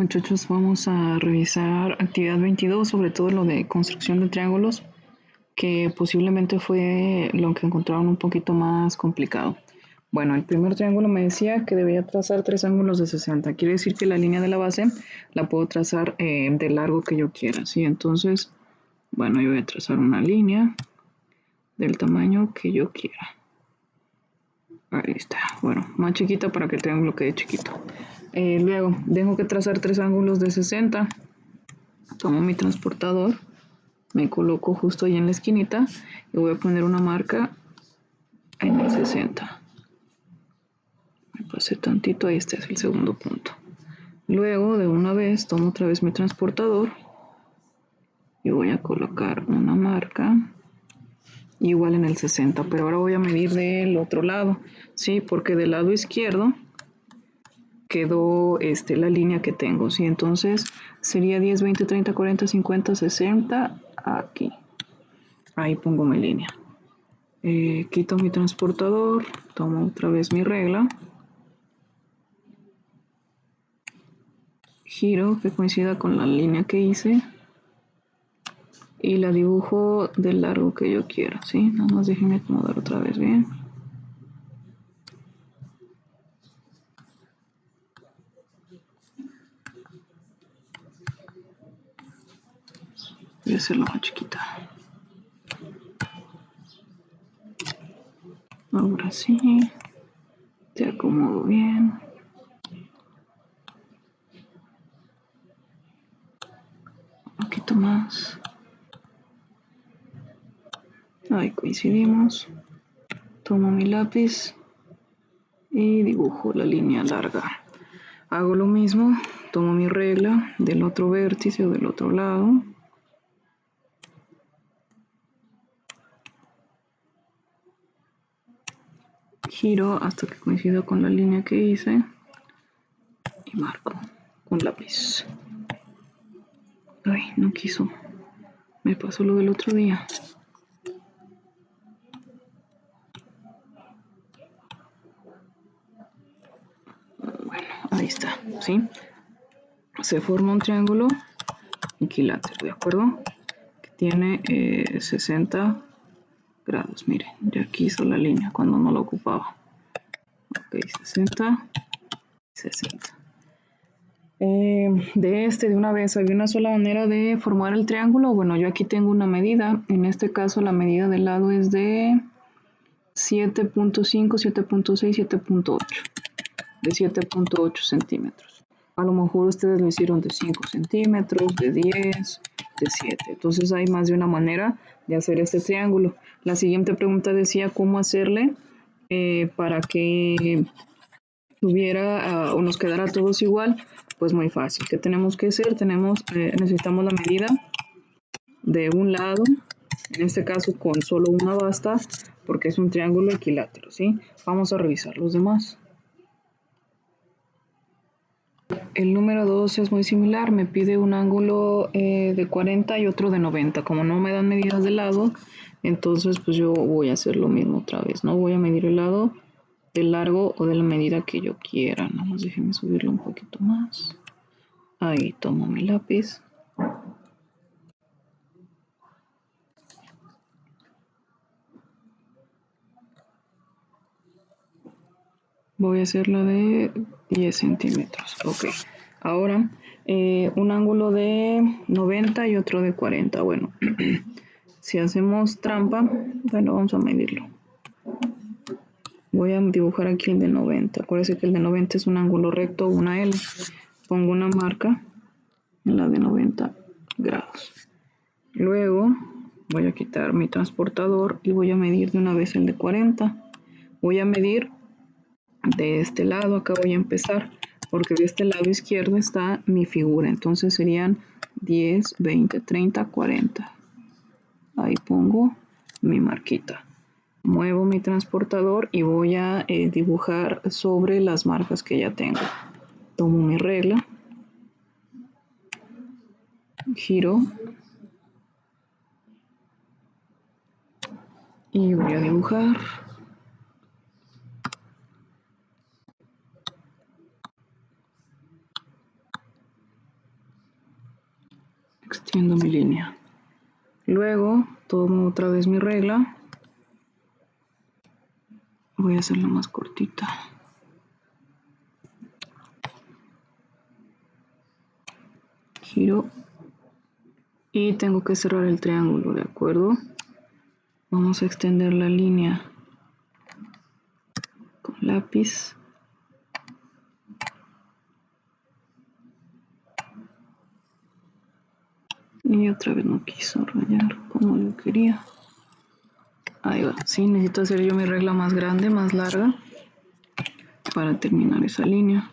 Muchachos, vamos a revisar actividad 22, sobre todo lo de construcción de triángulos, que posiblemente fue lo que encontraron un poquito más complicado. Bueno, el primer triángulo me decía que debía trazar tres ángulos de 60. Quiere decir que la línea de la base la puedo trazar del largo que yo quiera, ¿sí? Entonces, bueno, yo voy a trazar una línea del tamaño que yo quiera. Ahí está. Bueno, más chiquita para que el triángulo quede chiquito. Luego, tengo que trazar tres ángulos de 60. Tomo mi transportador, me coloco justo ahí en la esquinita y voy a poner una marca en el 60. Me pasé tantito, ahí este es el segundo punto. Luego, de una vez, tomo otra vez mi transportador y voy a colocar una marca igual en el 60, pero ahora voy a medir del otro lado, ¿sí? Porque del lado izquierdo quedó la línea que tengo, ¿sí? Entonces sería 10, 20, 30, 40, 50, 60 aquí. Ahí pongo mi línea. Quito mi transportador, tomo otra vez mi regla, giro que coincida con la línea que hice y la dibujo del largo que yo quiera, ¿sí? Nada más déjenme acomodar otra vez bien. Voy a hacerlo más chiquita. Ahora sí, te acomodo bien. Un poquito más. Ahí coincidimos. Tomo mi lápiz y dibujo la línea larga. Hago lo mismo, tomo mi regla del otro vértice o del otro lado. Giro hasta que coincida con la línea que hice y marco con lápiz. Ay, no quiso. Me pasó lo del otro día. Bueno, ahí está, ¿sí? Se forma un triángulo equilátero, ¿de acuerdo? Que tiene 60 grados. Miren, ya aquí hizo la línea cuando no la ocupaba. Ok, 60, 60. De una vez, ¿había una sola manera de formar el triángulo? Bueno, yo aquí tengo una medida. En este caso, la medida del lado es de 7.5, 7.6, 7.8. De 7.8 centímetros. A lo mejor ustedes lo hicieron de 5 centímetros, de 10, de 7. Entonces hay más de una manera de hacer este triángulo. La siguiente pregunta decía cómo hacerle para que tuviera o nos quedara todos igual. Pues muy fácil. ¿Qué tenemos que hacer? Necesitamos la medida de un lado, en este caso con solo una basta, porque es un triángulo equilátero, ¿sí? Vamos a revisar los demás. El número 2 es muy similar, me pide un ángulo de 40 y otro de 90. Como no me dan medidas de lado, entonces pues yo voy a hacer lo mismo otra vez, ¿no? Voy a medir el lado del largo o de la medida que yo quiera. Nada más déjenme subirlo un poquito más. Ahí tomo mi lápiz. Voy a hacer la de 10 centímetros. Ok. Ahora, un ángulo de 90 y otro de 40. Bueno, si hacemos trampa, bueno, vamos a medirlo. Voy a dibujar aquí el de 90. Acuérdense que el de 90 es un ángulo recto, una L. Pongo una marca en la de 90 grados. Luego voy a quitar mi transportador y voy a medir de una vez el de 40. Voy a medir de este lado, acá voy a empezar, porque de este lado izquierdo está mi figura. Entonces serían 10, 20, 30, 40. Ahí pongo mi marquita. Muevo mi transportador y voy a dibujar sobre las marcas que ya tengo. Tomo mi regla, giro y voy a dibujar. extiendo mi línea. Luego tomo otra vez mi regla. Voy a hacerla más cortita. Giro. Y tengo que cerrar el triángulo, ¿de acuerdo? Vamos a extender la línea con lápiz. Y otra vez no quiso rayar como yo quería. Ahí va. Sí, necesito hacer yo mi regla más grande, más larga, para terminar esa línea.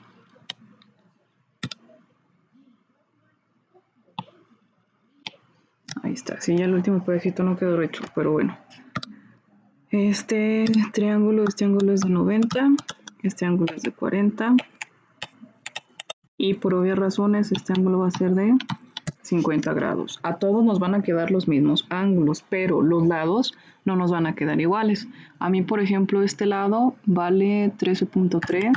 Ahí está. Sí, ya el último pedacito no quedó recto, pero bueno. Este ángulo es de 90, este ángulo es de 40. Y por obvias razones, este ángulo va a ser de 50 grados. A todos nos van a quedar los mismos ángulos, pero los lados no nos van a quedar iguales. A mí, por ejemplo, este lado vale 13.3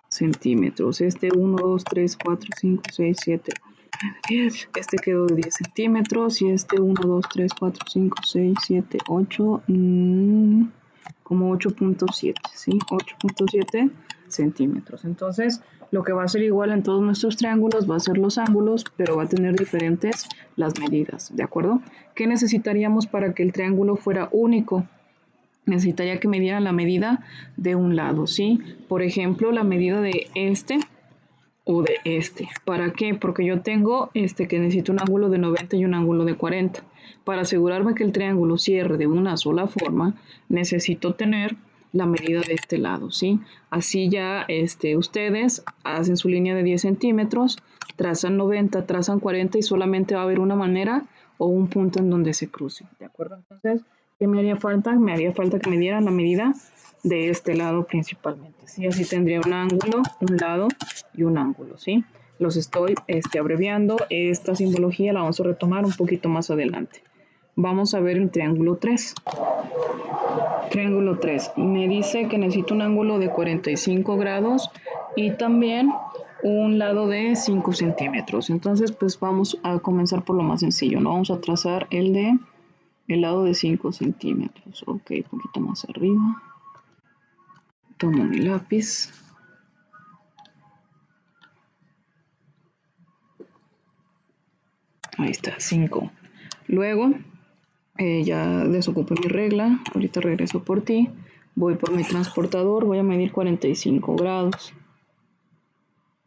centímetros. Este 1, 2, 3, 4, 5, 6, 7, 10. Este quedó de 10 centímetros y este 1, 2, 3, 4, 5, 6, 7, 8, como 8.7, ¿sí? 8.7 centímetros. Entonces, lo que va a ser igual en todos nuestros triángulos va a ser los ángulos, pero va a tener diferentes las medidas, ¿de acuerdo? ¿Qué necesitaríamos para que el triángulo fuera único? Necesitaría que me dieran la medida de un lado, ¿sí? Por ejemplo, la medida de este o de este. ¿Para qué? Porque yo tengo que necesito un ángulo de 90 y un ángulo de 40. Para asegurarme que el triángulo cierre de una sola forma, necesito tener la medida de este lado, ¿sí? Así ya ustedes hacen su línea de 10 centímetros, trazan 90, trazan 40 y solamente va a haber una manera o un punto en donde se cruce, ¿de acuerdo? Entonces, ¿qué me haría falta? Me haría falta que me dieran la medida de este lado principalmente, ¿sí? Así tendría un ángulo, un lado y un ángulo, ¿sí? Los estoy abreviando. Esta simbología la vamos a retomar un poquito más adelante. Vamos a ver el triángulo 3. Triángulo 3. Me dice que necesito un ángulo de 45 grados y también un lado de 5 centímetros. Entonces, pues vamos a comenzar por lo más sencillo, ¿no? Vamos a trazar el lado de 5 centímetros. Ok, un poquito más arriba. Tomo mi lápiz. Ahí está, 5. Luego, ya desocupo mi regla. Ahorita regreso por ti. Voy por mi transportador. Voy a medir 45 grados.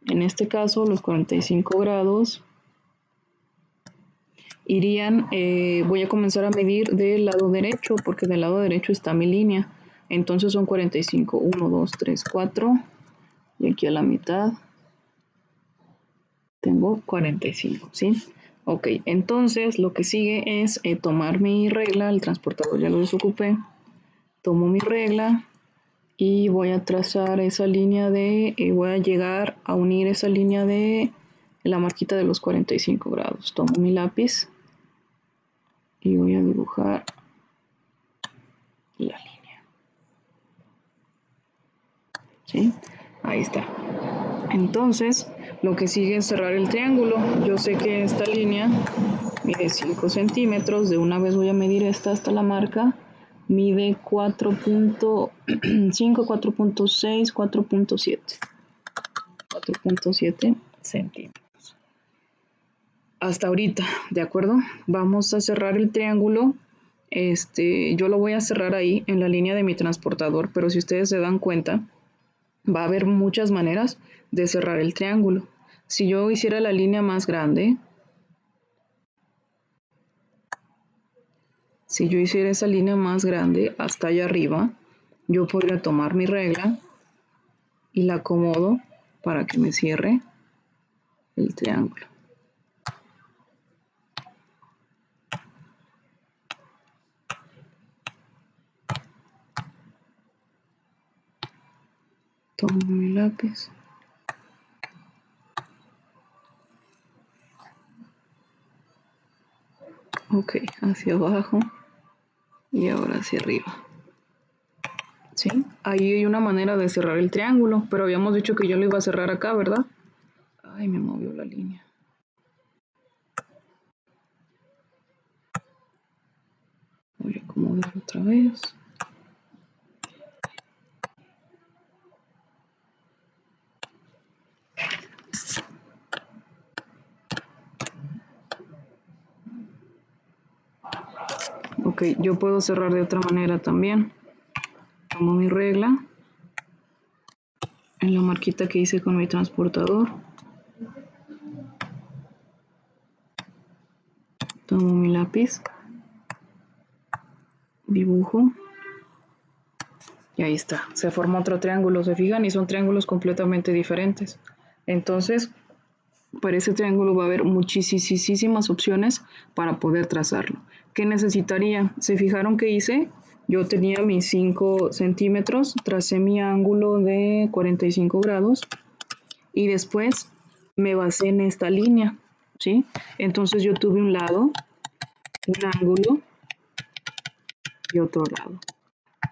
En este caso, los 45 grados irían, voy a comenzar a medir del lado derecho, porque del lado derecho está mi línea. Entonces son 45. 1, 2, 3, 4. Y aquí a la mitad tengo 45, ¿sí? Ok, entonces lo que sigue es tomar mi regla, el transportador ya lo desocupé, tomo mi regla y voy a trazar esa línea voy a llegar a unir esa línea de la marquita de los 45 grados. Tomo mi lápiz y voy a dibujar la línea, ¿sí? Ahí está. Entonces, lo que sigue es cerrar el triángulo. Yo sé que esta línea mide 5 centímetros. De una vez voy a medir esta hasta la marca. Mide 4.5, 4.6, 4.7. 4.7 centímetros. Hasta ahorita, ¿de acuerdo? Vamos a cerrar el triángulo. Yo lo voy a cerrar ahí en la línea de mi transportador, pero si ustedes se dan cuenta, va a haber muchas maneras de cerrar el triángulo. Si yo hiciera la línea más grande, si yo hiciera esa línea más grande hasta allá arriba, yo podría tomar mi regla y la acomodo para que me cierre el triángulo. Tomo mi lápiz. Ok, hacia abajo y ahora hacia arriba. ¿Sí? Ahí hay una manera de cerrar el triángulo, pero habíamos dicho que yo lo iba a cerrar acá, ¿verdad? Ay, me movió la línea. Voy a acomodar otra vez. Ok, yo puedo cerrar de otra manera también. Tomo mi regla en la marquita que hice con mi transportador. Tomo mi lápiz, dibujo y ahí está. Se forma otro triángulo, ¿se fijan? Y son triángulos completamente diferentes. Entonces, para ese triángulo va a haber muchísimas opciones para poder trazarlo. ¿Qué necesitaría? ¿Se fijaron que hice? Yo tenía mis 5 centímetros, tracé mi ángulo de 45 grados y después me basé en esta línea, ¿sí? Entonces yo tuve un lado, un ángulo y otro lado.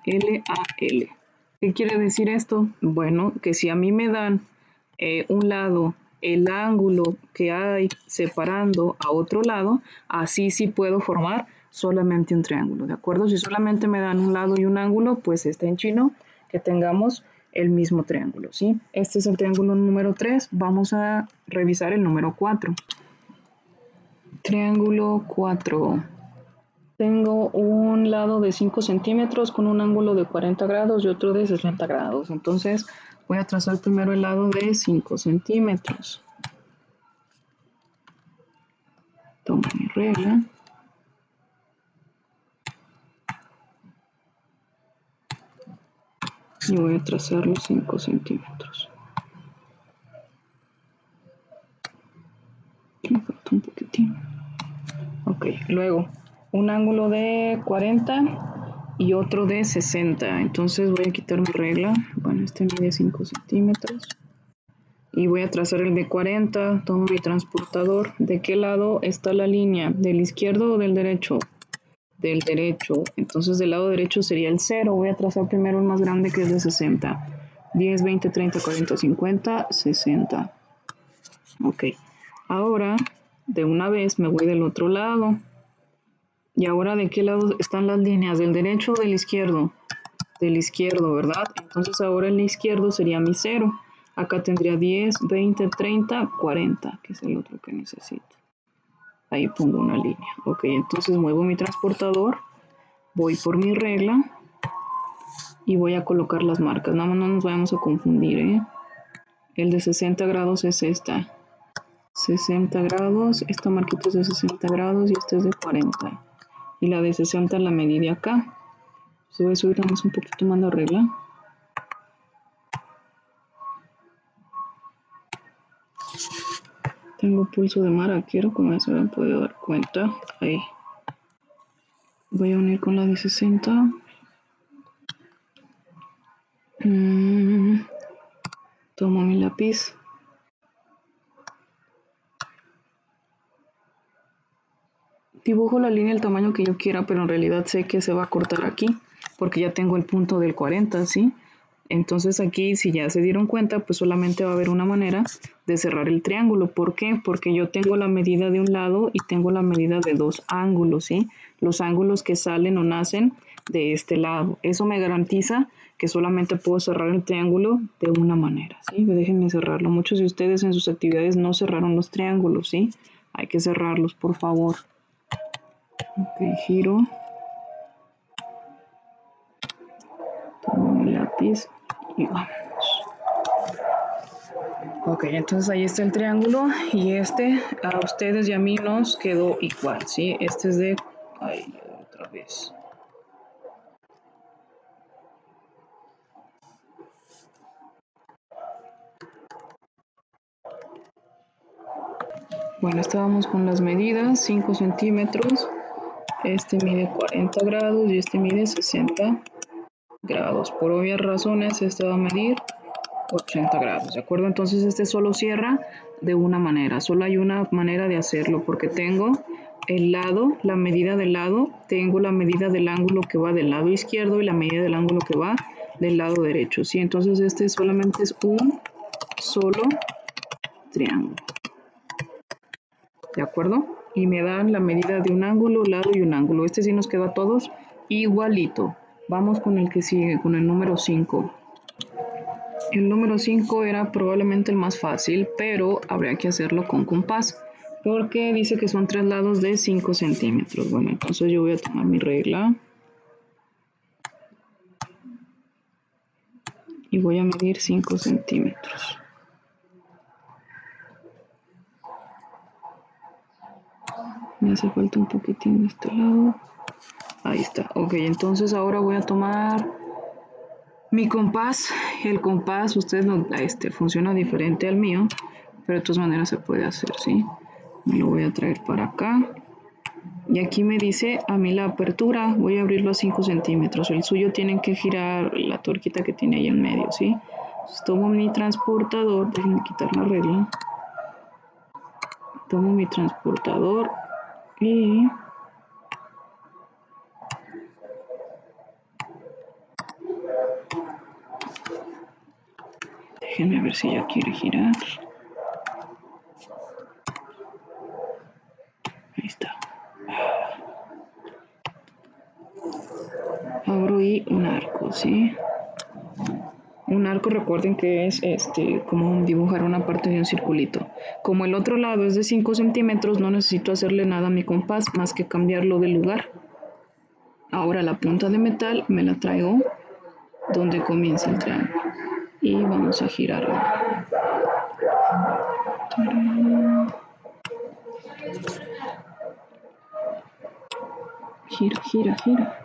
L a L. ¿Qué quiere decir esto? Bueno, que si a mí me dan un lado, el ángulo que hay separando a otro lado, así sí puedo formar solamente un triángulo, ¿de acuerdo? Si solamente me dan un lado y un ángulo, pues está en chino que tengamos el mismo triángulo, ¿sí? Este es el triángulo número 3. Vamos a revisar el número 4. Triángulo 4. Tengo un lado de 5 centímetros con un ángulo de 40 grados y otro de 60 grados. Entonces voy a trazar primero el lado de 5 centímetros. Tomo mi regla. Y voy a trazar los 5 centímetros. Me falta un poquitín. Ok, luego un ángulo de 40 y otro de 60. Entonces voy a quitar mi regla. Bueno, este mide 5 centímetros. Y voy a trazar el de 40. Tomo mi transportador. ¿De qué lado está la línea? ¿Del izquierdo o del derecho? Del derecho. Entonces del lado derecho sería el 0. Voy a trazar primero el más grande, que es de 60. 10, 20, 30, 40, 50, 60. Ok. Ahora, de una vez me voy del otro lado. ¿Y ahora de qué lado están las líneas? ¿Del derecho o del izquierdo? Del izquierdo, ¿verdad? Entonces ahora el izquierdo sería mi 0. Acá tendría 10, 20, 30, 40, que es el otro que necesito. Ahí pongo una línea. Ok, entonces muevo mi transportador, voy por mi regla y voy a colocar las marcas. Nada más no nos vayamos a confundir, ¿eh? El de 60 grados es esta. 60 grados, esta marquita es de 60 grados y esta es de 40. Y la de 60 la medí de acá. Entonces voy a subir nada más un poquito más la regla. Tengo pulso de maraquero, como ya se habrán podido dar cuenta. Ahí. Voy a unir con la de 60. Tomo mi lápiz. Dibujo la línea del tamaño que yo quiera, pero en realidad sé que se va a cortar aquí, porque ya tengo el punto del 40, ¿sí? Entonces aquí, si ya se dieron cuenta, pues solamente va a haber una manera de cerrar el triángulo. ¿Por qué? Porque yo tengo la medida de un lado y tengo la medida de dos ángulos, ¿sí? Los ángulos que salen o nacen de este lado. Eso me garantiza que solamente puedo cerrar el triángulo de una manera, ¿sí? Déjenme cerrarlo. Muchos de ustedes en sus actividades no cerraron los triángulos, ¿sí? Hay que cerrarlos, por favor. Ok, giro. Tomo mi lápiz y vamos. Ok, entonces ahí está el triángulo y este a ustedes y a mí nos quedó igual, ¿sí? Este es de... Ay, otra vez. Bueno, estábamos con las medidas, 5 centímetros. Este mide 40 grados y este mide 60 grados. Por obvias razones, este va a medir 80 grados, ¿de acuerdo? Entonces este solo cierra de una manera, solo hay una manera de hacerlo, porque tengo el lado, la medida del lado, tengo la medida del ángulo que va del lado izquierdo y la medida del ángulo que va del lado derecho, ¿sí? Entonces este solamente es un solo triángulo, ¿de acuerdo? y me dan la medida de un ángulo, lado y un ángulo. Este sí nos queda a todos igualito. Vamos con el que sigue, con el número 5. El número 5 era probablemente el más fácil, pero habría que hacerlo con compás, porque dice que son 3 lados de 5 centímetros. Bueno, entonces yo voy a tomar mi regla y voy a medir 5 centímetros. Me hace falta un poquitín de este lado. Ahí está. Ok, entonces ahora voy a tomar mi compás. El compás, ustedes no, funciona diferente al mío, pero de todas maneras se puede hacer, ¿sí? Me lo voy a traer para acá. Y aquí me dice a mí la apertura, voy a abrirlo a 5 centímetros. El suyo tienen que girar la tuerquita que tiene ahí en medio, ¿sí? Entonces tomo mi transportador, déjenme quitar la regla. Tomo mi transportador y déjenme ver si ya quiere girar. Ahí está. Abro y un arco, ¿sí? Un arco, recuerden que es como dibujar una parte de un circulito. Como el otro lado es de 5 centímetros, no necesito hacerle nada a mi compás más que cambiarlo de lugar. Ahora la punta de metal me la traigo donde comienza el triángulo. Y vamos a girarlo. Gira, gira, gira.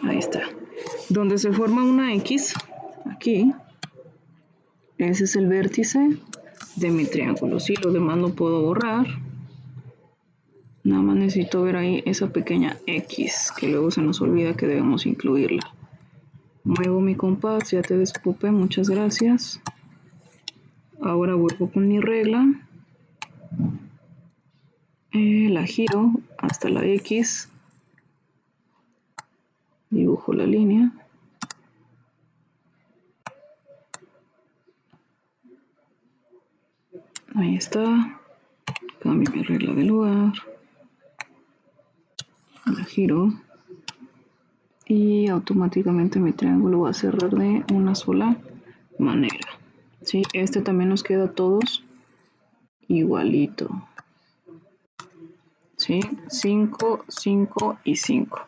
Ahí está. Donde se forma una X, aquí, ese es el vértice de mi triángulo. Si lo demás lo puedo borrar. Nada más necesito ver ahí esa pequeña X, que luego se nos olvida que debemos incluirla. Muevo mi compás, ya te desocupé, muchas gracias. Ahora vuelvo con mi regla. La giro hasta la X. Dibujo la línea. Ahí está. Cambio mi regla de lugar. La giro. Y automáticamente mi triángulo va a cerrar de una sola manera. ¿Sí? Este también nos queda a todos igualito. ¿Sí? 5, 5 y 5.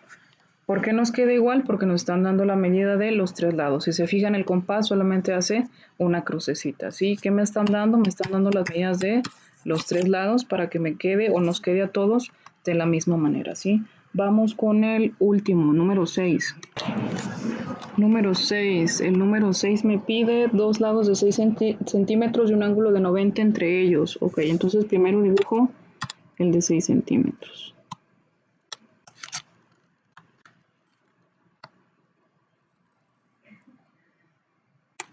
¿Por qué nos queda igual? Porque nos están dando la medida de los 3 lados. Si se fijan, el compás solamente hace una crucecita. ¿Sí? ¿Qué me están dando? Me están dando las medidas de los 3 lados para que me quede o nos quede a todos de la misma manera. ¿Sí? Vamos con el último, número 6. Número 6. El número 6 me pide 2 lados de 6 centímetros y un ángulo de 90 entre ellos. Ok, entonces primero dibujo el de 6 centímetros.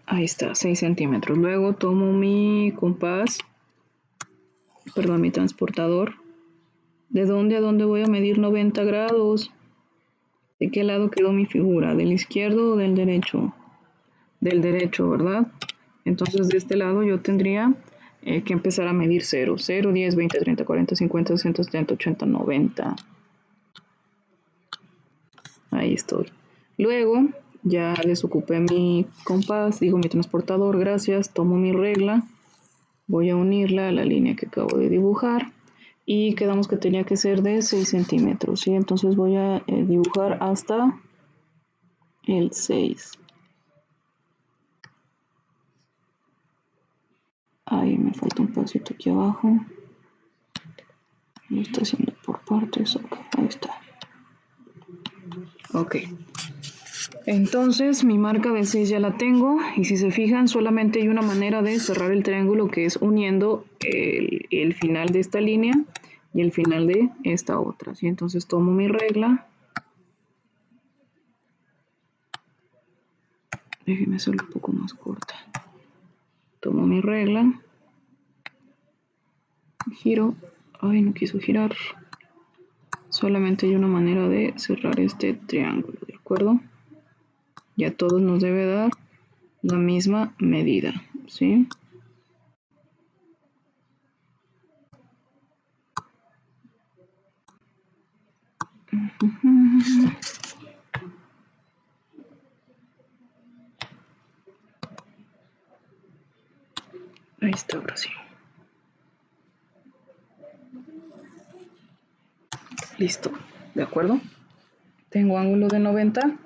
Ahí está, 6 centímetros. Luego tomo mi compás, perdón, mi transportador. ¿De dónde a dónde voy a medir 90 grados? ¿De qué lado quedó mi figura? ¿Del izquierdo o del derecho? Del derecho, ¿verdad? Entonces de este lado yo tendría que empezar a medir 0, 0, 10, 20, 30, 40, 50, 60, 70, 80, 90. Ahí estoy. Luego ya desocupé mi compás, digo mi transportador, gracias, tomo mi regla, voy a unirla a la línea que acabo de dibujar y quedamos que tenía que ser de 6 centímetros, ¿sí? Entonces voy a dibujar hasta el 6. Ahí me falta un pasito aquí abajo. Lo estoy haciendo por partes. Ok, ahí está. Ok. Entonces mi marca de 6 ya la tengo y si se fijan solamente hay una manera de cerrar el triángulo que es uniendo el final de esta línea y el final de esta otra, ¿sí? Entonces tomo mi regla. Déjenme hacerlo un poco más corta. Tomo mi regla. Giro. Ay, no quiso girar. Solamente hay una manera de cerrar este triángulo, ¿de acuerdo? Y a todos nos debe dar la misma medida, ¿sí? Ahí está, ahora sí. Listo, ¿de acuerdo? Tengo ángulo de 90,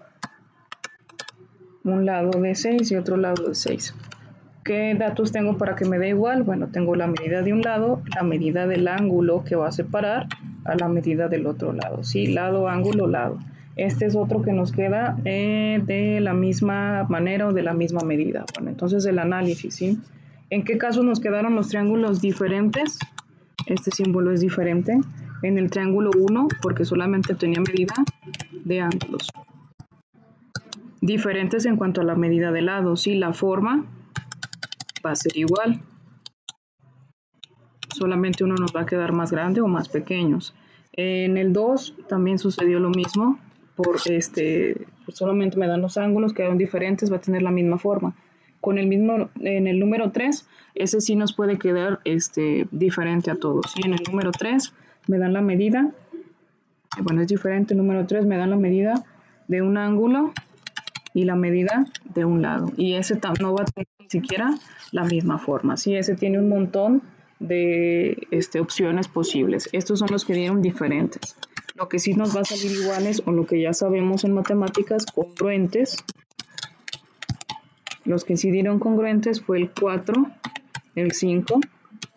un lado de 6 y otro lado de 6. ¿Qué datos tengo para que me dé igual? Bueno, tengo la medida de un lado, la medida del ángulo que va a separar a la medida del otro lado. ¿Sí? Lado, ángulo, lado. Este es otro que nos queda de la misma manera o de la misma medida. Bueno, entonces el análisis, ¿sí? ¿En qué casos nos quedaron los triángulos diferentes? Este símbolo es diferente. En el triángulo 1, porque solamente tenía medida de ángulos. Diferentes en cuanto a la medida de lados, ¿sí? La forma va a ser igual. Solamente uno nos va a quedar más grande o más pequeños. En el 2 también sucedió lo mismo. Pues solamente me dan los ángulos, quedaron diferentes, va a tener la misma forma. En el número 3, ese sí nos puede quedar diferente a todos. ¿Sí? En el número 3 me dan la medida, bueno, es diferente. El número 3 me dan la medida de un ángulo y la medida de un lado. Y ese no va a tener ni siquiera la misma forma. ¿Sí? Ese tiene un montón de opciones posibles. Estos son los que dieron diferentes. Lo que sí nos va a salir iguales, o lo que ya sabemos en matemáticas, congruentes. Los que sí dieron congruentes fue el 4, el 5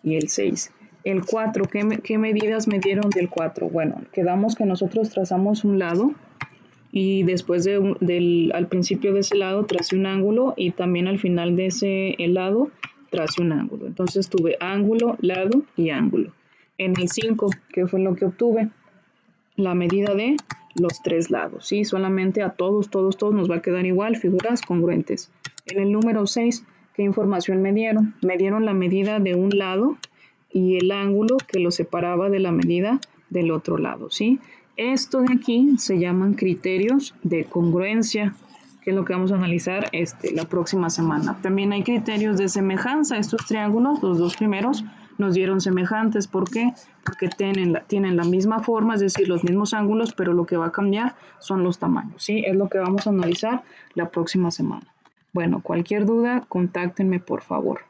y el 6. El 4, ¿qué medidas me dieron del 4? Bueno, quedamos que nosotros trazamos un lado y después al principio de ese lado tracé un ángulo y también al final de ese lado tracé un ángulo. Entonces tuve ángulo, lado y ángulo. En el 5, ¿qué fue lo que obtuve? La medida de los tres lados, ¿sí? Solamente a todos nos va a quedar igual, figuras congruentes. En el número 6, ¿qué información me dieron? Me dieron la medida de un lado y el ángulo que lo separaba de la medida del otro lado, ¿sí? Esto de aquí se llaman criterios de congruencia, que es lo que vamos a analizar la próxima semana. También hay criterios de semejanza. Estos triángulos, los dos primeros, nos dieron semejantes. ¿Por qué? Porque tienen la misma forma, es decir, los mismos ángulos, pero lo que va a cambiar son los tamaños, ¿sí? Es lo que vamos a analizar la próxima semana. Bueno, cualquier duda, contáctenme por favor.